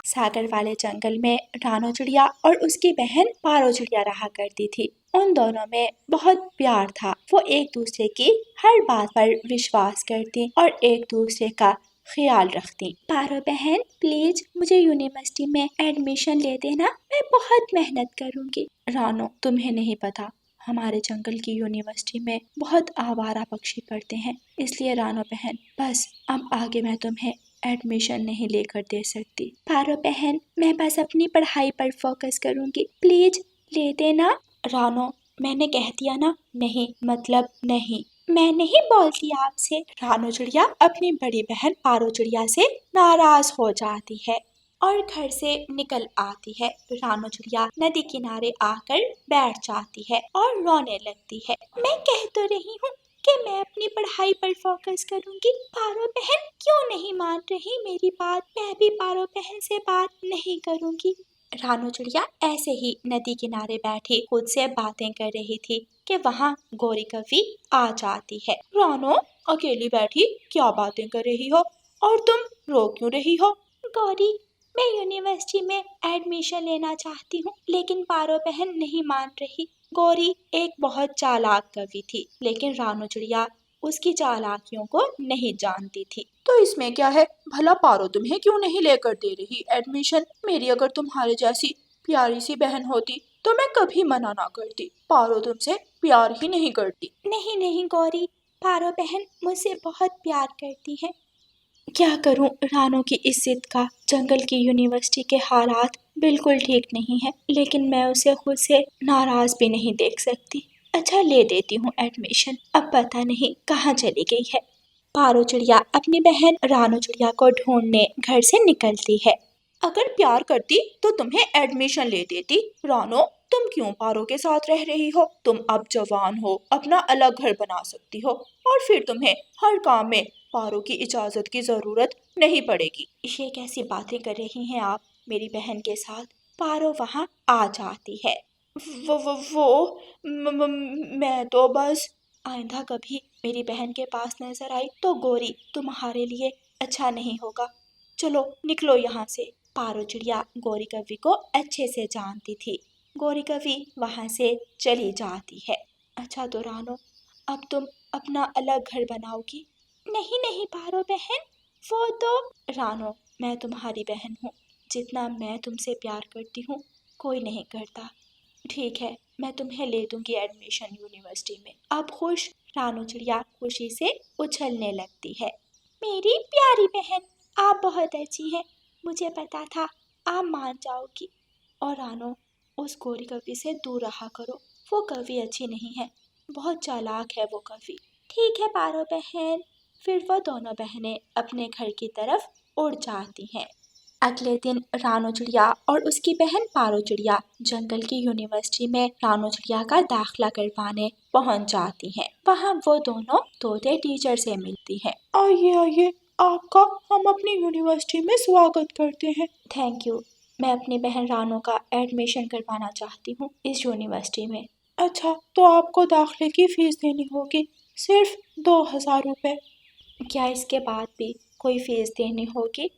सागर वाले जंगल में रानो चिड़िया और उसकी बहन पारो चिड़िया रहा करती थी। उन दोनों में बहुत प्यार था। वो एक दूसरे की हर बात पर विश्वास करती और एक दूसरे का ख्याल रखती। पारो बहन, प्लीज मुझे यूनिवर्सिटी में एडमिशन ले देना, मैं बहुत मेहनत करूंगी। रानो, तुम्हें नहीं पता, हमारे जंगल की यूनिवर्सिटी में बहुत आवारा पक्षी पढ़ते हैं, इसलिए रानो बहन, बस अब आगे मैं तुम्हें एडमिशन नहीं लेकर दे सकती। पारो बहन, मैं बस अपनी पढ़ाई पर फोकस करूंगी, प्लीज ले देना। रानो, मैंने कह दिया ना, नहीं मतलब नहीं। मैं नहीं बोलती आपसे। रानो चिड़िया अपनी बड़ी बहन पारो चिड़िया से नाराज हो जाती है और घर से निकल आती है। रानो चिड़िया नदी किनारे आकर बैठ जाती है और रोने लगती है। मैं कह तो रही हूँ कि मैं अपनी पढ़ाई पर फोकस करूंगी। पारो बहन क्यों नहीं मान रही मेरी बात? मैं भी पारो बहन से बात नहीं करूंगी। रानो चिड़िया ऐसे ही नदी किनारे बैठी खुद से बातें कर रही थी कि वहाँ गौरी कवि आ जाती है। रानो, अकेली बैठी क्या बातें कर रही हो और तुम रो क्यों रही हो? गौरी, मैं यूनिवर्सिटी में एडमिशन लेना चाहती हूँ, लेकिन पारो बहन नहीं मान रही। गौरी एक बहुत चालाक कवि थी, लेकिन रानो चिड़िया उसकी चालाकियों को नहीं जानती थी। तो इसमें क्या है, भला पारो तुम्हें क्यों नहीं लेकर दे रही एडमिशन? मेरी अगर तुम्हारे जैसी प्यारी सी बहन होती तो मैं कभी मना ना करती। पारो तुमसे प्यार ही नहीं करती। नहीं नहीं गौरी, पारो बहन मुझसे बहुत प्यार करती है। क्या करूं रानो की इस जिद का? जंगल की यूनिवर्सिटी के हालात बिल्कुल ठीक नहीं है, लेकिन मैं उसे खुद से नाराज भी नहीं देख सकती। अच्छा, ले देती हूँ एडमिशन, अब पता नहीं कहाँ चली गई है। पारो चिड़िया अपनी बहन रानो चिड़िया को ढूंढने घर से निकलती है। अगर प्यार करती तो तुम्हें एडमिशन ले देती। रानो, तुम क्यों पारो के साथ रह रही हो? तुम अब जवान हो, अपना अलग घर बना सकती हो और फिर तुम्हें हर काम में पारो की इजाजत की जरूरत नहीं पड़ेगी। ये कैसी बातें कर रही हैं आप मेरी बहन के साथ? पारो वहाँ आ जाती है। वो मैं तो बस, आइंदा कभी मेरी बहन के पास नजर आई तो गौरी तुम्हारे लिए अच्छा नहीं होगा। चलो निकलो यहाँ से। पारो चिड़िया गौरी कवि को अच्छे से जानती थी। गौरी कवि वहाँ से चली जाती है। अच्छा तो रानो, अब तुम अपना अलग घर बनाओगी? नहीं नहीं पारो बहन, वो तो। रानो, मैं तुम्हारी बहन हूँ, जितना मैं तुमसे प्यार करती हूँ कोई नहीं करता। ठीक है, मैं तुम्हें ले दूंगी एडमिशन यूनिवर्सिटी में। अब खुश? रानो चिड़िया खुशी से उछलने लगती है। मेरी प्यारी बहन, आप बहुत अच्छी हैं, मुझे पता था आप मान जाओगी। और रानो, उस गोरी कवि से दूर रहा करो, वो कवि अच्छी नहीं है, बहुत चालाक है वो कवि। ठीक है पारो बहन। फिर वो दोनों बहनें अपने घर की तरफ उड़ जाती हैं। अगले दिन रानो चिड़िया और उसकी बहन पारो चिड़िया जंगल की यूनिवर्सिटी में रानो चिड़िया का दाखिला करवाने पहुंच जाती हैं। वहां वो दोनों तोते टीचर से मिलती हैं। आइए आइए, आपका हम अपनी यूनिवर्सिटी में स्वागत करते हैं। Thank you. मैं अपनी बहन रानो का एडमिशन करवाना चाहती हूँ इस यूनिवर्सिटी में। अच्छा, तो आपको दाखिले की फीस देनी होगी, सिर्फ 2000 रुपए। क्या इसके बाद भी कोई फीस देनी होगी?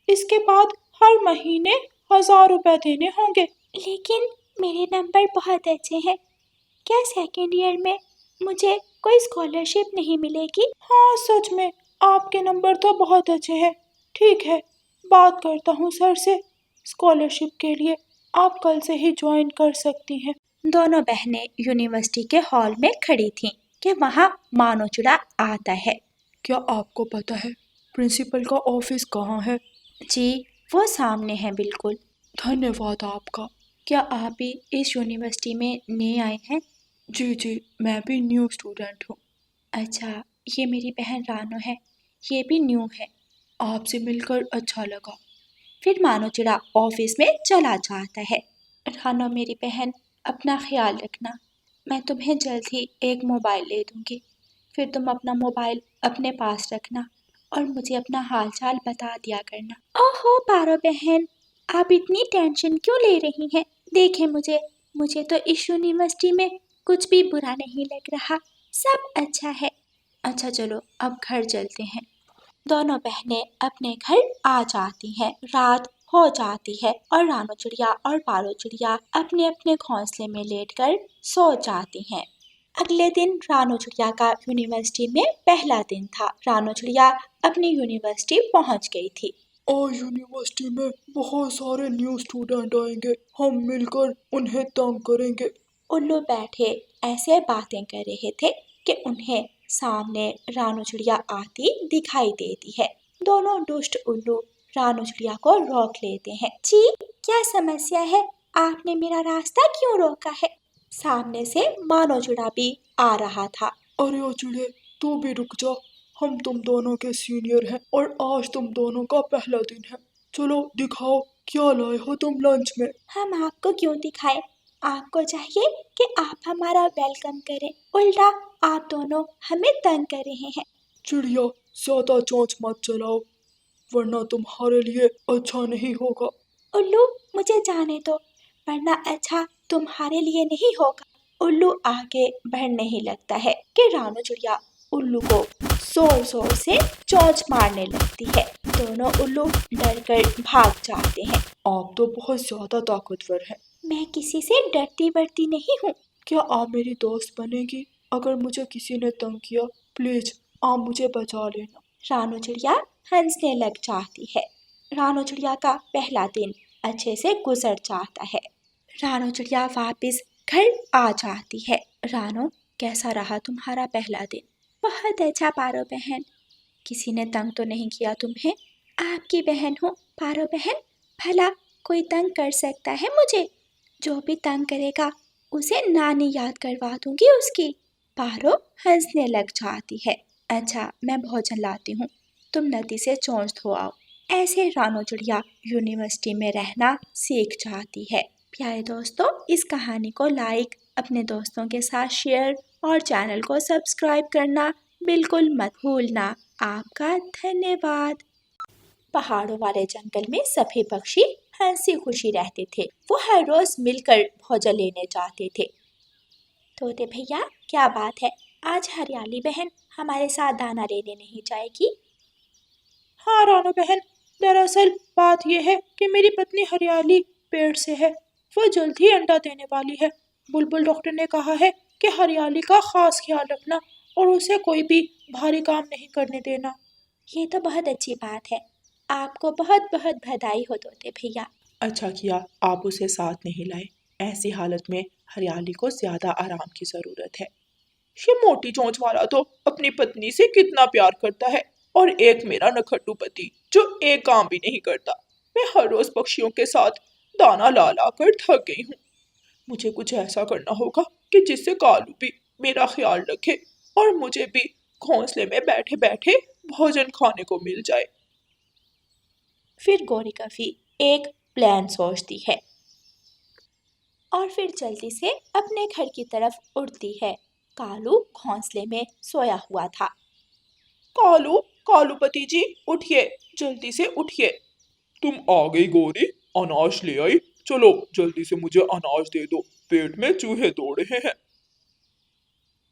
इसके बाद हर महीने 1000 रुपए देने होंगे। लेकिन मेरे नंबर बहुत अच्छे हैं, क्या सेकेंड ईयर में मुझे कोई स्कॉलरशिप नहीं मिलेगी? हाँ सच में, आपके नंबर तो बहुत अच्छे हैं। ठीक है, बात करता हूँ सर से, स्कॉलरशिप के लिए आप कल से ही ज्वाइन कर सकती हैं। दोनों बहनें यूनिवर्सिटी के हॉल में खड़ी थीं कि वहाँ मानो चिड़ा आता है। क्या आपको पता है प्रिंसिपल का ऑफिस कहाँ है? जी, वो सामने है बिल्कुल। धन्यवाद आपका। क्या आप भी इस यूनिवर्सिटी में नए आए हैं? जी जी, मैं भी न्यू स्टूडेंट हूँ। अच्छा, ये मेरी बहन रानो है, ये भी न्यू है। आपसे मिलकर अच्छा लगा। फिर मानो चिड़ा ऑफिस में चला जाता है। रानो मेरी बहन, अपना ख्याल रखना, मैं तुम्हें जल्द ही एक मोबाइल ले दूंगी। फिर तुम अपना मोबाइल अपने पास रखना और मुझे अपना हाल चाल बता दिया करना। ओहो पारो बहन, आप इतनी टेंशन क्यों ले रही हैं? देखें मुझे तो इस यूनिवर्सिटी में कुछ भी बुरा नहीं लग रहा, सब अच्छा है। अच्छा चलो अब घर चलते हैं। दोनों बहनें अपने घर आ जाती हैं। रात हो जाती है और रानू चिड़िया और पारो चिड़िया अपने अपने घोंसले में लेटकर सो जाती हैं। अगले दिन रानू चिड़िया का यूनिवर्सिटी में पहला दिन था। रानू चिड़िया अपनी यूनिवर्सिटी पहुंच गई थी। आज यूनिवर्सिटी में बहुत सारे न्यू स्टूडेंट आएंगे, हम मिलकर उन्हें तंग करेंगे। उल्लू बैठे ऐसे बातें कर रहे थे कि उन्हें सामने रानू चिड़िया आती दिखाई देती है। दोनों दुष्ट उल्लू रानू चिड़िया को रोक लेते हैं। जी, क्या समस्या है? आपने मेरा रास्ता क्यों रोका है? सामने से मानो चिड़ा भी आ रहा था। अरे ओ चिड़े, तू भी रुक जा, हम तुम दोनों के सीनियर हैं और आज तुम दोनों का पहला दिन है। चलो दिखाओ क्या लाए हो तुम लंच में। हम आपको क्यों दिखाएं? आपको चाहिए कि आप हमारा वेलकम करें, उल्टा आप दोनों हमें तंग कर रहे हैं। चिड़िया, ज्यादा चोंच मत चलाओ वरना तुम्हारे लिए अच्छा नहीं होगा। उल्लू, मुझे जाने दो, वरना अच्छा तुम्हारे लिए नहीं होगा। उल्लू आगे बढ़ने ही लगता है कि रानू चिड़िया उल्लू को जोर जोर से चोंच मारने लगती है। दोनों उल्लू डरकर भाग जाते हैं। आप तो बहुत ज्यादा ताकतवर हैं। मैं किसी से डरती बरती नहीं हूँ। क्या आप मेरी दोस्त बनेगी? अगर मुझे किसी ने तंग किया प्लीज आप मुझे बचा लेना। रानू चिड़िया हंसने लग जाती है। रानू चिड़िया का पहला दिन अच्छे से गुजर जाता है। रानू चिड़िया वापस घर आ जाती है। रानू, कैसा रहा तुम्हारा पहला दिन? बहुत अच्छा पारो बहन। किसी ने तंग तो नहीं किया तुम्हें? आपकी बहन हूँ पारो बहन, भला कोई तंग कर सकता है मुझे? जो भी तंग करेगा उसे नानी याद करवा दूंगी उसकी। पारो हंसने लग जाती है। अच्छा, मैं भोजन लाती हूँ, तुम नदी से चोंच धो आओ। ऐसे रानू चिड़िया यूनिवर्सिटी में रहना सीख जाती है। प्यारे दोस्तों, इस कहानी को लाइक, अपने दोस्तों के साथ शेयर और चैनल को सब्सक्राइब करना बिल्कुल मत भूलना। आपका धन्यवाद। पहाड़ों वाले जंगल में सभी पक्षी हंसी खुशी रहते थे। वो हर रोज मिलकर भोजन लेने जाते थे। तोते भैया, क्या बात है, आज हरियाली बहन हमारे साथ दाना लेने नहीं जाएगी? हाँ रानू बहन, दरअसल बात यह है कि मेरी पत्नी हरियाली पेड़ से है, वो जल्द ही अंडा देने वाली है। बुलबुल डॉक्टर ने कहा है कि हरियाली का खास ख्याल रखना और उसे कोई भी भारी काम नहीं करने देना। ये तो बहुत अच्छी बात है। आपको बहुत बहुत बधाई हो तोते भैया। अच्छा किया आप उसे साथ नहीं लाए, ऐसी हालत में हरियाली को ज्यादा आराम की जरूरत है। ये मोटी चोंच वाला तो अपनी पत्नी से कितना प्यार करता है और एक मेरा नखट्टू पति जो एक काम भी नहीं करता। मैं हर रोज पक्षियों के साथ दाना ला ला कर थक गई हूँ। मुझे कुछ ऐसा करना होगा कि जिससे कालू भी मेरा ख्याल रखे और मुझे भी घोंसले में बैठे बैठे भोजन खाने को मिल जाए। फिर गौरी कफी एक प्लान सोचती है और फिर जल्दी से अपने घर की तरफ उड़ती है। कालू घोंसले में सोया हुआ था। कालू, कालूपति जी उठिए, जल्दी से उठिए। तुम आ गई गौरी, अनाज ले आई। चलो जल्दी से मुझे अनाज दे दो, पेट में चूहे दौड़ रहे हैं।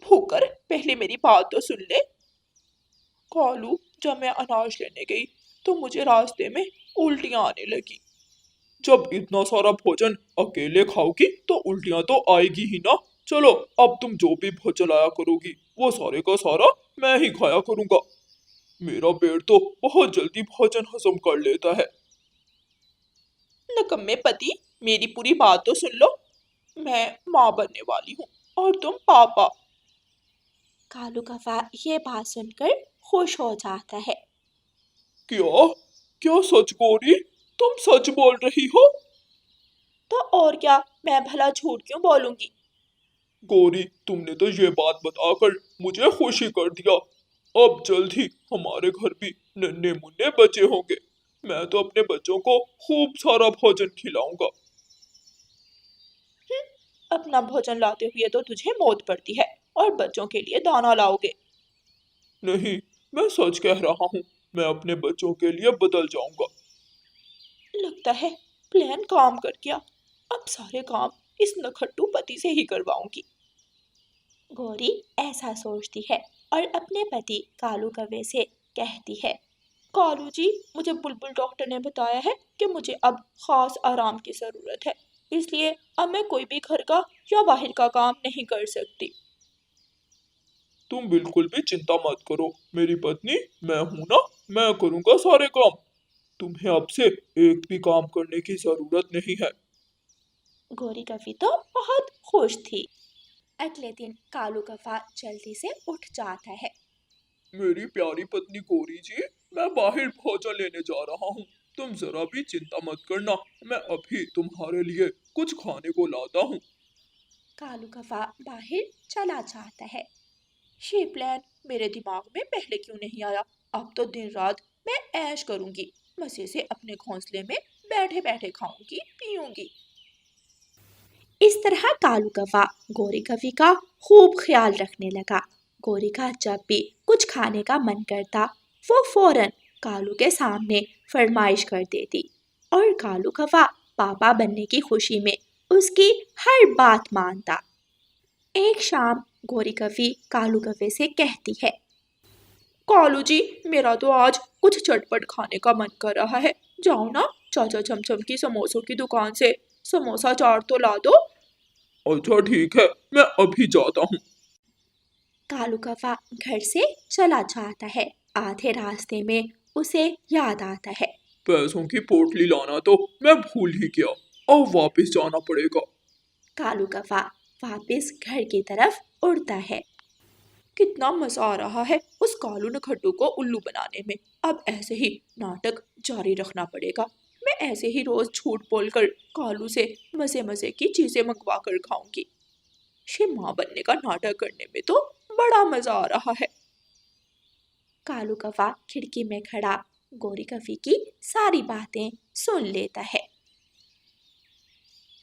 भूकर पहले मेरी बात तो सुन ले। कालू, जब मैं अनाज लेने गई तो मुझे रास्ते में उल्टियां आने लगी। जब इतना सारा भोजन अकेले खाओगी तो उल्टियां तो आएगी ही ना। चलो अब तुम जो भी भोजन लाया करोगी वो सारे का सारा मैं ही खाया करूंगा। मेरा पेट तो बहुत जल्दी भोजन हजम कर लेता है। नकम्मे पति, मेरी पूरी बात तो सुन लो। मैं माँ बनने वाली हूँ और तुम पापा। कालू कौवा ये बात सुनकर खुश हो जाता है। क्या? क्या सच गौरी, तुम सच बोल रही हो? तो और क्या, मैं भला झूठ क्यों बोलूंगी? गौरी, तुमने तो ये बात बताकर मुझे खुशी कर दिया। अब जल्द ही हमारे घर भी नन्हे मुन्ने बच्चे होंगे। मैं तो अपने बच्चों को खूब सारा भोजन खिलाऊंगा। अपना भोजन लाते हुए तो तुझे मौत पड़ती है और बच्चों के लिए दाना लाओगे। नहीं, मैं सच कह रहा हूँ, मैं अपने बच्चों के लिए बदल जाऊंगा। लगता है प्लान काम कर गया। अब सारे काम इस नखट्टू पति से ही करवाऊंगी। गौरी ऐसा सोचती है और अपने पति कालू कौवे से कहती है। कालू जी, मुझे बुलबुल डॉक्टर ने बताया है कि मुझे अब खास आराम की ज़रूरत है, इसलिए अब मैं कोई भी घर का या बाहर का काम नहीं कर सकती। तुम बिल्कुल भी चिंता मत करो मेरी पत्नी, मैं हूं ना, मैं करूंगा सारे काम। तुम्हें अब से एक भी काम करने की जरूरत नहीं है। गोरी कफी तो बहुत खुश थी। अगले दिन कालू कफा जल्दी से उठ जाता है। मेरी प्यारी पत्नी गौरी जी, मैं बाहर भोजन लेने जा रहा हूँ। तुम जरा भी चिंता मत करना, मैं अभी तुम्हारे लिए कुछ खाने को लाता हूँ। कालू कफा बाहर चला जाता है। ये प्लान मेरे दिमाग में पहले क्यों नहीं आया। अब तो दिन रात मैं ऐश करूंगी, मजे से अपने घोंसले में बैठे बैठे खाऊंगी पीऊंगी। इस तरह कालू कौवा गोरी कौवी का खूब ख्याल रखने लगा। गोरी का जब भी कुछ खाने का मन करता, वो फौरन कालू के सामने फरमाइश कर देती और कालू कौवा पापा बनने की खुशी में उसकी हर बात मानता। एक शाम गोरी कौवी कालू कौवे से कहती है, कालू जी, मेरा तो आज कुछ चटपट खाने का मन कर रहा है। जाओ ना, चाचा चमचम की समोसों की दुकान से समोसा चाट तो ला दो। अच्छा ठीक है, मैं अभी जाता हूँ। कालू कौवा घर से चला जाता है। आधे रास्ते में उसे याद आता है। पैसों की पोटली लाना तो मैं भूल ही गया, अब वापस जाना पड़ेगा। कालू कौवा वापस घर की तरफ उड़ता है। कितना मजा आ रहा है उस कालू नखट्टू को उल्लू बनाने में। अब ऐसे ही नाटक जारी रखना पड़ेगा। मैं ऐसे ही रोज झूठ बोलकर कालू से मजे मजे की चीजें मंगवा कर खाऊंगी। ये माँ बनने का नाटक करने में तो बड़ा मजा आ रहा है। कालू कौवा खिड़की में खड़ा गोरी कौवी की सारी बातें सुन लेता है।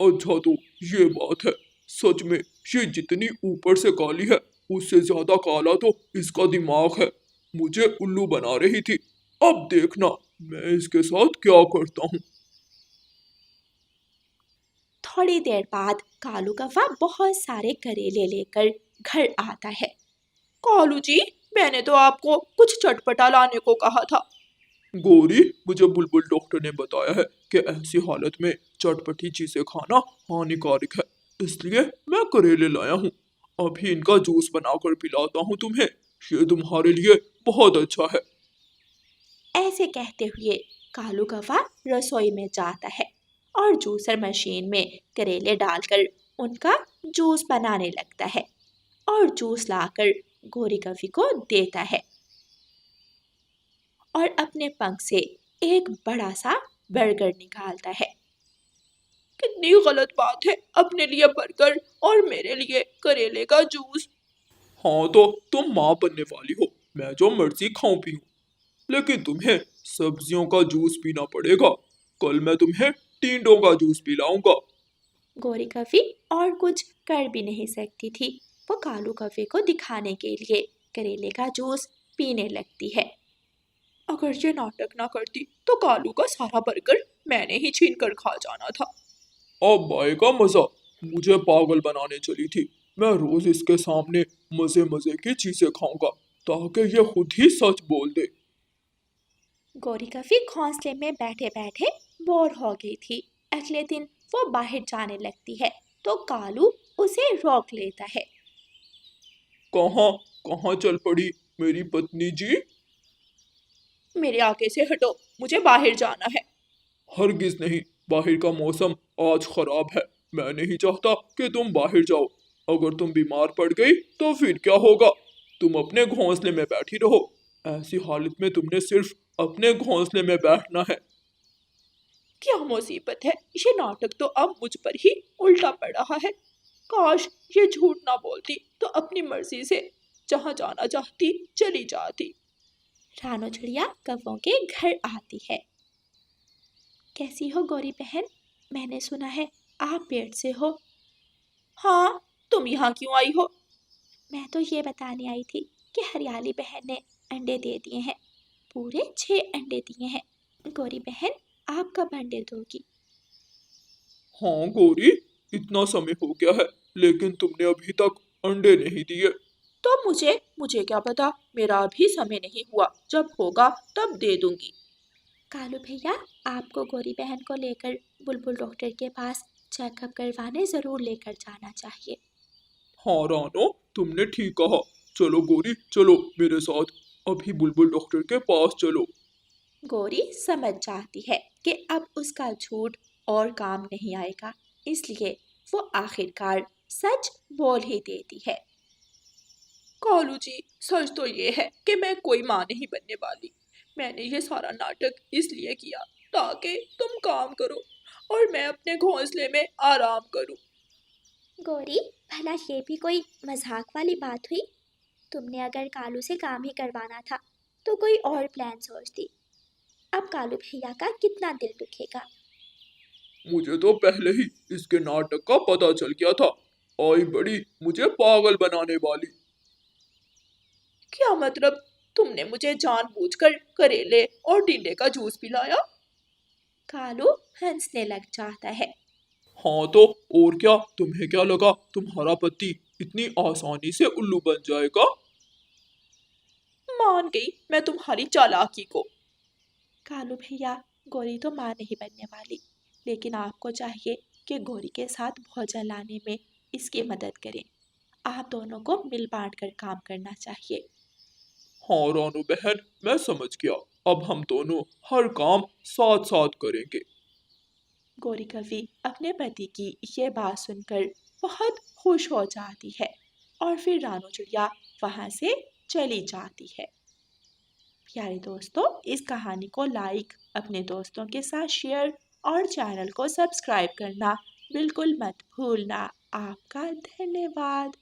अच्छा तो ये बात है, सच में ये जितनी ऊपर से काली है उससे ज्यादा काला तो इसका दिमाग है। मुझे उल्लू बना रही थी, अब देखना मैं इसके साथ क्या करता हूँ। थोड़ी देर बाद कालू कौवा बहुत सारे करेले लेकर घर आता है। कालू जी, मैंने तो आपको कुछ चटपटा लाने को कहा था। गौरी, मुझे बुलबुल डॉक्टर ने बताया है कि ऐसी हालत में चटपटी चीजें खाना हानिकारक है, इसलिए मैं करेले लाया हूँ। अभी इनका जूस बनाकर पिलाता हूँ तुम्हें, ये तुम्हारे लिए बहुत अच्छा है। ऐसे कहते हुए कालू कौवा रसोई में जाता है और जूसर मशीन में करेले डालकर उनका जूस बनाने लगता है और जूस लाकर गोरी कौवी को देता है और अपने पंख से एक बड़ा सा बर्गर निकालता है। कितनी गलत बात है, अपने लिए बर्गर और मेरे लिए करेले का जूस। हाँ तो तुम माँ बनने वाली हो, मैं जो मर्जी खाऊं पीऊं, लेकिन तुम्हें सब्जियों का जूस पीना पड़ेगा। कल मैं तुम्हें टिंडों का जूस पिलाऊंगा। गोरी कौवी और कुछ कर भी नहीं सकती थी। वो कालू कौवे को दिखाने के लिए करेले का जूस पीने लगती है। अगर ये नाटक ना करती तो कालू का सारा बर्गर मैंने ही छीन कर खा जाना था। अब आएगा मजा, मुझे पागल बनाने चली थी। मैं रोज इसके सामने मजे मजे की चीजें खाऊंगा ताकि ये खुद ही सच बोल दे। गोरी कौवी घोंसले में बैठे बैठे बोर हो गई थी। अगले दिन वो बाहर जाने लगती है तो कालू उसे रोक लेता है। कहाँ कहाँ चल पड़ी मेरी पत्नी जी? मेरे आगे से हटो, मुझे बाहर जाना है। हरगिज नहीं, बाहर का मौसम आज खराब है। मैं नहीं चाहता कि तुम बाहर जाओ। अगर तुम बीमार पड़ गई तो फिर क्या होगा? तुम अपने घोंसले में बैठी रहो। ऐसी हालत में तुमने सिर्फ अपने घोंसले में बैठना है। क्या मुसीबत है, ये नाटक तो अब मुझ पर ही उल्टा पड़ रहा है। काश ये झूठ ना बोलती तो अपनी मर्जी से जहाँ जाना चाहती चली जाती। रानो चिड़िया कौवों के घर आती है। कैसी हो गौरी बहन? मैंने सुना है आप पेड़ से हो। हाँ, तुम यहाँ क्यों आई हो? मैं तो ये बताने आई थी कि हरियाली बहन ने अंडे दे दिए हैं। पूरे 6 अंडे दिए हैं। गौरी बहन, आप कब अंडे दोगी? हाँ गौरी, इतना समय हो गया है लेकिन तुमने अभी तक अंडे नहीं दिए। तो मुझे क्या पता, मेरा अभी समय नहीं हुआ, जब होगा तब दे दूंगी। कालू भैया, आपको गौरी बहन को लेकर बुलबुल डॉक्टर के पास चेकअप करवाने जरूर लेकर जाना चाहिए। हाँ रानो, तुमने ठीक कहा। चलो गौरी, चलो मेरे साथ, अभी बुलबुल डॉक्टर के पास चलो। गौरी समझ जाती है कि अब उसका झूठ और काम नहीं आएगा, इसलिए वो आखिरकार सच बोल ही देती है। कालू जी, सच तो ये है कि मैं कोई माँ नहीं बनने वाली। मैंने ये सारा नाटक इसलिए किया ताकि तुम काम करो और मैं अपने घोंसले में आराम करूं। गौरी, भला ये भी कोई मजाक वाली बात हुई? तुमने अगर कालू से काम ही करवाना था तो कोई और प्लान सोचती। अब कालू भैया का कितना दिल दुखेगा। मुझे तो पहले ही इसके नाटक का पता चल गया था। आई बड़ी मुझे पागल बनाने वाली। क्या मतलब, तुमने मुझे जानबूझकर करेले और टिंडे का जूस पिलाया? कालू हंसने लग जाता है। हाँ तो और क्या, तुम्हें क्या लगा तुम्हारा पति इतनी आसानी से उल्लू बन जाएगा? मान गई मैं तुम्हारी चालाकी को। कालू भैया, गौरी तो मां नहीं बनने वाली, लेकिन आपको चाहिए कि गौरी के साथ भोजन लाने में इसकी मदद करें। आप दोनों को मिल बांट कर काम करना चाहिए। हाँ रानू बहन, मैं समझ गया। अब हम दोनों हर काम साथ साथ करेंगे। गौरी कवि अपने पति की ये बात सुनकर बहुत खुश हो जाती है और फिर रानू चिड़िया वहां से चली जाती है। प्यारे दोस्तों, इस कहानी को लाइक, अपने दोस्तों के साथ शेयर और चैनल को सब्सक्राइब करना बिल्कुल मत भूलना। आपका धन्यवाद।